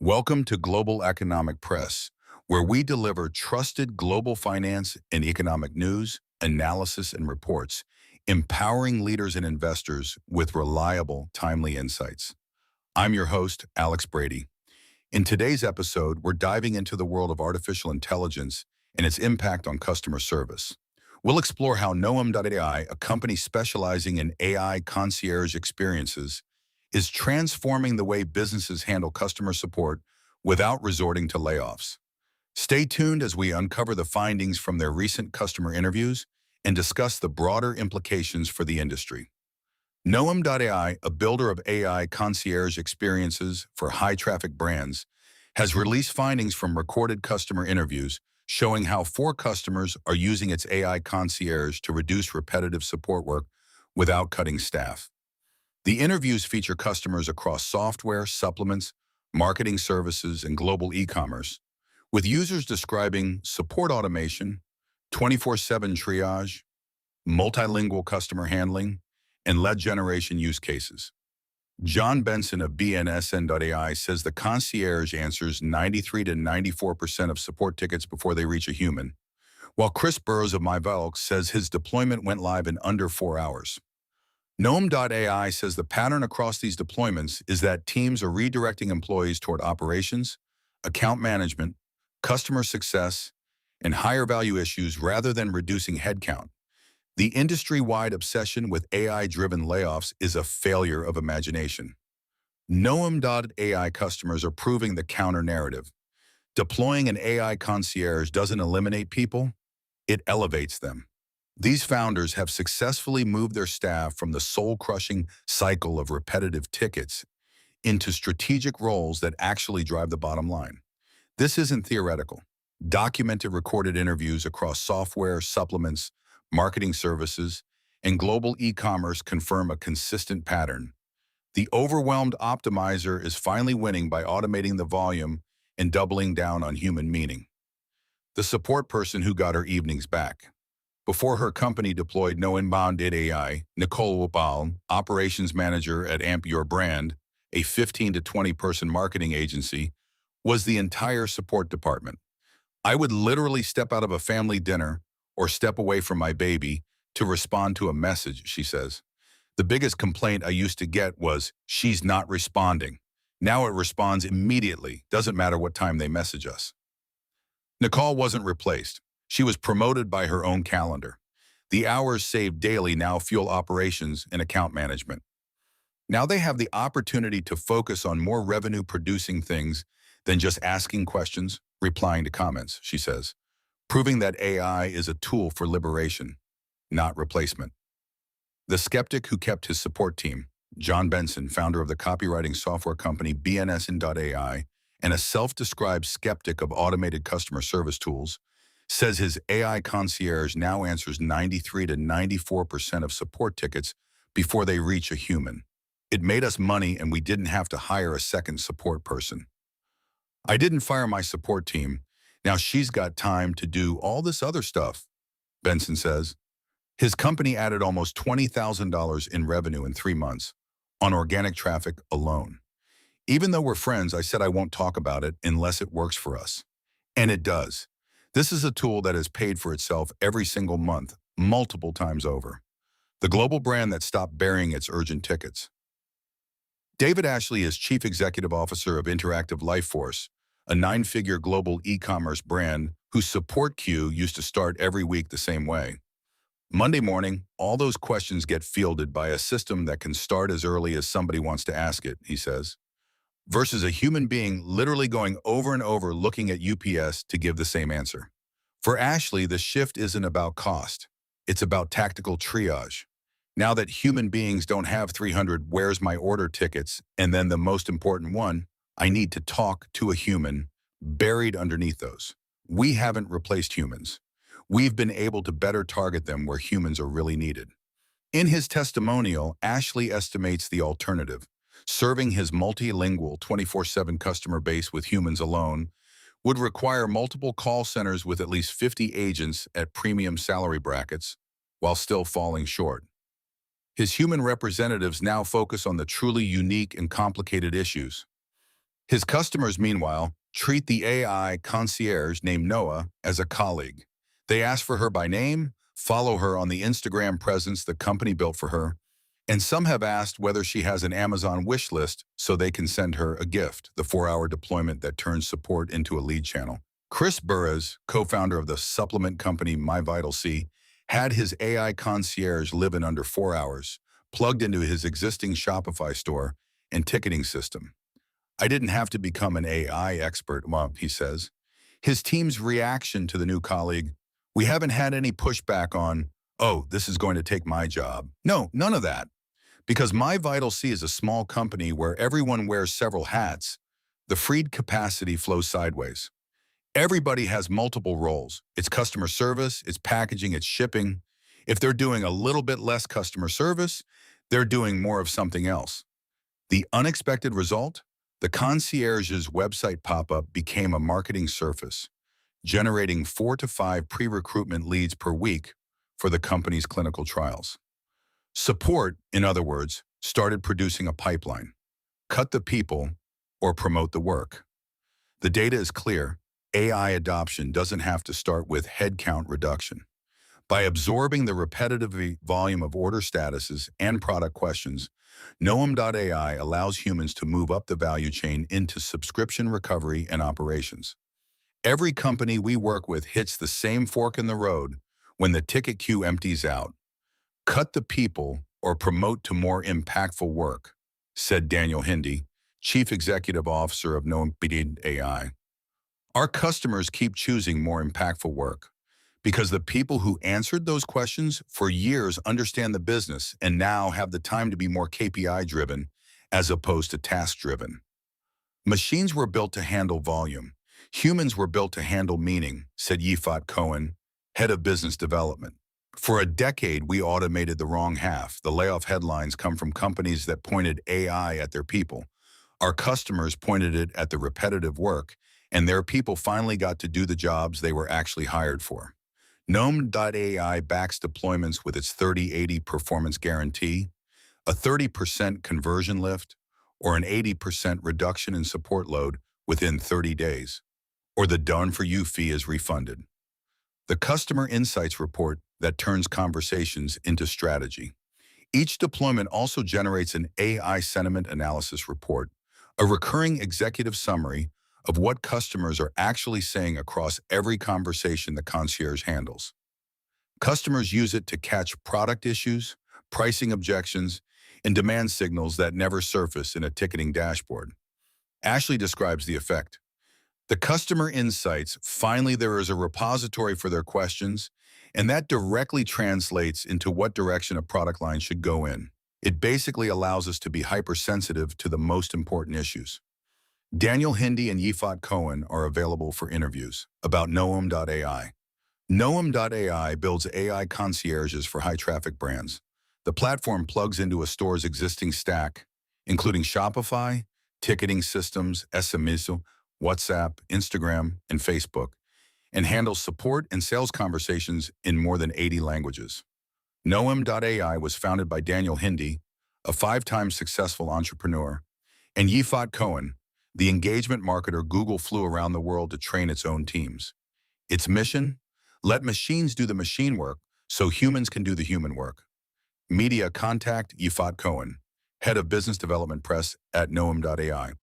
Welcome to Global Economic Press, where we deliver trusted global finance and economic news, analysis, and reports, empowering leaders and investors with reliable, timely insights. I'm your host, Alex Brady. In today's episode, we're diving into the world of artificial intelligence and its impact on customer service. We'll explore how Noem.ai, a company specializing in AI concierge experiences, is transforming the way businesses handle customer support without resorting to layoffs. Stay tuned as we uncover the findings from their recent customer interviews and discuss the broader implications for the industry. Noem.ai, a builder of AI concierge experiences for high-traffic brands, has released findings from recorded customer interviews showing how 4 customers are using its AI concierge to reduce repetitive support work without cutting staff. The interviews feature customers across software, supplements, marketing services, and global e-commerce, with users describing support automation, 24/7 triage, multilingual customer handling, and lead generation use cases. John Benson of BNSN.ai says the concierge answers 93 to 94% of support tickets before they reach a human, while Chris Burrows of MyVelk says his deployment went live in under 4 hours. Noem.ai says the pattern across these deployments is that teams are redirecting employees toward operations, account management, customer success, and higher value issues rather than reducing headcount. The industry-wide obsession with AI-driven layoffs is a failure of imagination. Noem.ai customers are proving the counter-narrative. Deploying an AI concierge doesn't eliminate people, it elevates them. These founders have successfully moved their staff from the soul-crushing cycle of repetitive tickets into strategic roles that actually drive the bottom line. This isn't theoretical. Documented recorded interviews across software, supplements, marketing services, and global e-commerce confirm a consistent pattern. The overwhelmed optimizer is finally winning by automating the volume and doubling down on human meaning. The support person who got her evenings back. Before her company deployed Noem.ai, Nicole Wopal, operations manager at Amp Your Brand, a 15 to 20 person marketing agency, was the entire support department. I would literally step out of a family dinner or step away from my baby to respond to a message, she says. The biggest complaint I used to get was, "She's not responding." Now it responds immediately, doesn't matter what time they message us. Nicole wasn't replaced. She was promoted by her own calendar. The hours saved daily now fuel operations and account management. Now they have the opportunity to focus on more revenue-producing things than just asking questions, replying to comments, she says, proving that AI is a tool for liberation, not replacement. The skeptic who kept his support team, John Benson, founder of the copywriting software company BNSN.ai, and a self-described skeptic of automated customer service tools, says his AI concierge now answers 93 to 94% of support tickets before they reach a human. It made us money and we didn't have to hire a second support person. I didn't fire my support team. Now she's got time to do all this other stuff, Benson says. His company added almost $20,000 in revenue in 3 months on organic traffic alone. Even though we're friends, I said I won't talk about it unless it works for us. And it does. This is a tool that has paid for itself every single month, multiple times over. The global brand that stopped burying its urgent tickets. David Ashley is Chief Executive Officer of Interactive Lifeforce, a 9-figure global e-commerce brand whose support queue used to start every week the same way. Monday morning, all those questions get fielded by a system that can start as early as somebody wants to ask it, he says, versus a human being literally going over and over looking at UPS to give the same answer. For Ashley, the shift isn't about cost. It's about tactical triage. Now that human beings don't have 300 "where's my order" tickets, and then the most important one, I need to talk to a human, buried underneath those. We haven't replaced humans. We've been able to better target them where humans are really needed. In his testimonial, Ashley estimates the alternative, serving his multilingual 24/7 customer base with humans alone, would require multiple call centers with at least 50 agents at premium salary brackets, while still falling short. His human representatives now focus on the truly unique and complicated issues. His customers, meanwhile, treat the AI concierge named Noah as a colleague. They ask for her by name, follow her on the Instagram presence the company built for her, and some have asked whether she has an Amazon wish list so they can send her a gift, the 4-hour deployment that turns support into a lead channel. Chris Burres, co-founder of the supplement company MyVitalC, had his AI concierge live in under 4 hours, plugged into his existing Shopify store and ticketing system. I didn't have to become an AI expert, well, he says. His team's reaction to the new colleague, we haven't had any pushback on, oh, this is going to take my job. No, none of that. Because MyVitalC is a small company where everyone wears several hats, the freed capacity flows sideways. Everybody has multiple roles. It's customer service, it's packaging, it's shipping. If they're doing a little bit less customer service, they're doing more of something else. The unexpected result? The concierge's website pop-up became a marketing surface, generating 4 to 5 pre-recruitment leads per week for the company's clinical trials. Support, in other words, started producing a pipeline. Cut the people or promote the work. The data is clear. AI adoption doesn't have to start with headcount reduction. By absorbing the repetitive volume of order statuses and product questions, Noem.ai allows humans to move up the value chain into subscription recovery and operations. Every company we work with hits the same fork in the road when the ticket queue empties out. Cut the people or promote to more impactful work, said Daniel Hindi, Chief Executive Officer of Noem.ai. Our customers keep choosing more impactful work because the people who answered those questions for years understand the business and now have the time to be more KPI-driven as opposed to task-driven. Machines were built to handle volume. Humans were built to handle meaning, said Yifat Cohen, head of business development. For a decade, we automated the wrong half. The layoff headlines come from companies that pointed AI at their people. Our customers pointed it at the repetitive work, and their people finally got to do the jobs they were actually hired for. Noem.ai backs deployments with its 30-80 performance guarantee, a 30% conversion lift, or an 80% reduction in support load within 30 days, or the done-for-you fee is refunded. The Customer Insights report that turns conversations into strategy. Each deployment also generates an AI sentiment analysis report, a recurring executive summary of what customers are actually saying across every conversation the concierge handles. Customers use it to catch product issues, pricing objections, and demand signals that never surface in a ticketing dashboard. Ashley describes the effect. The customer insights, finally there is a repository for their questions, and that directly translates into what direction a product line should go in. It basically allows us to be hypersensitive to the most important issues. Daniel Hindi and Yifat Cohen are available for interviews about Noem.ai. Noem.ai builds AI concierges for high-traffic brands. The platform plugs into a store's existing stack, including Shopify, ticketing systems, SMS, WhatsApp, Instagram, and Facebook, and handles support and sales conversations in more than 80 languages. Noem.ai was founded by Daniel Hindi, a 5-time successful entrepreneur, and Yifat Cohen, the engagement marketer Google flew around the world to train its own teams. Its mission? Let machines do the machine work so humans can do the human work. Media contact Yifat Cohen, head of business development press at Noem.ai.